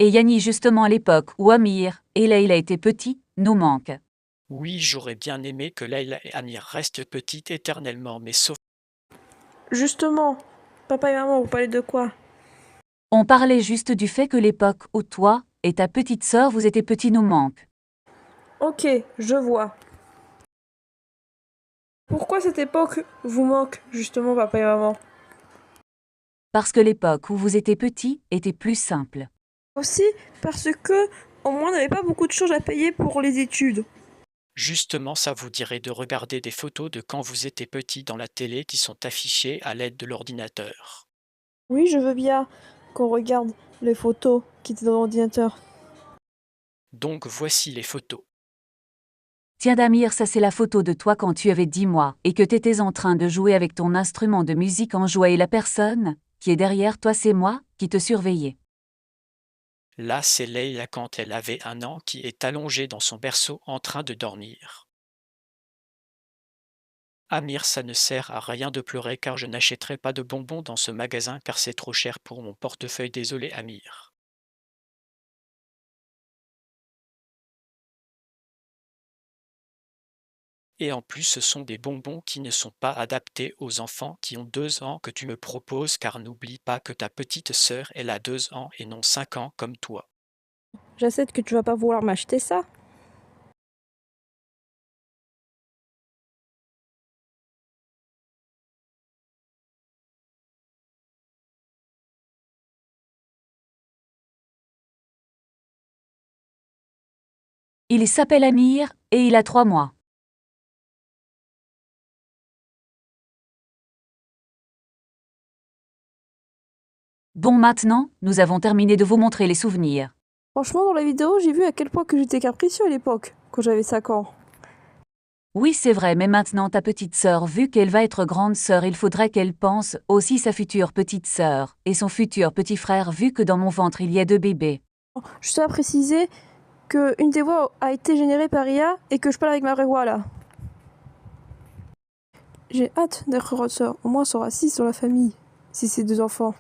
Et Yanni justement à l'époque où Amir et Leïla étaient petits, nous manquent. Oui, j'aurais bien aimé que Leïla et Amir restent petites éternellement, mais sauf... Justement, papa et maman, vous parlez de quoi? On parlait juste du fait que l'époque où toi et ta petite sœur vous étiez petits nous manque. Ok, je vois. Pourquoi cette époque vous manque, justement, papa et maman? Parce que l'époque où vous étiez petits était plus simple. Aussi parce que, au moins, on n'avait pas beaucoup de choses à payer pour les études. Justement, ça vous dirait de regarder des photos de quand vous étiez petit dans la télé qui sont affichées à l'aide de l'ordinateur. Oui, je veux bien qu'on regarde les photos qui étaient dans l'ordinateur. Donc voici les photos. Tiens Damir, ça c'est la photo de toi quand tu avais 10 mois et que t'étais en train de jouer avec ton instrument de musique en jouant et la personne qui est derrière toi c'est moi qui te surveillais. Là, c'est Leïla quand elle avait 1 an qui est allongée dans son berceau en train de dormir. Amir, ça ne sert à rien de pleurer car je n'achèterai pas de bonbons dans ce magasin car c'est trop cher pour mon portefeuille. Désolé, Amir. Et en plus, ce sont des bonbons qui ne sont pas adaptés aux enfants qui ont 2 ans que tu me proposes car n'oublie pas que ta petite sœur, elle a 2 ans et non 5 ans comme toi. J'accepte que tu vas pas vouloir m'acheter ça. Il s'appelle Amir et il a 3 mois. Bon maintenant, nous avons terminé de vous montrer les souvenirs. Franchement, dans la vidéo, j'ai vu à quel point que j'étais capricieux à l'époque, quand j'avais 5 ans. Oui c'est vrai mais maintenant ta petite sœur vu qu'elle va être grande sœur il faudrait qu'elle pense aussi sa future petite sœur et son futur petit frère vu que dans mon ventre il y a 2 bébés. Je tiens à préciser que une des voix a été générée par IA et que je parle avec ma vraie voix là. J'ai hâte d'être grande sœur, au moins on sera 6 dans la famille, si c'est 2 enfants.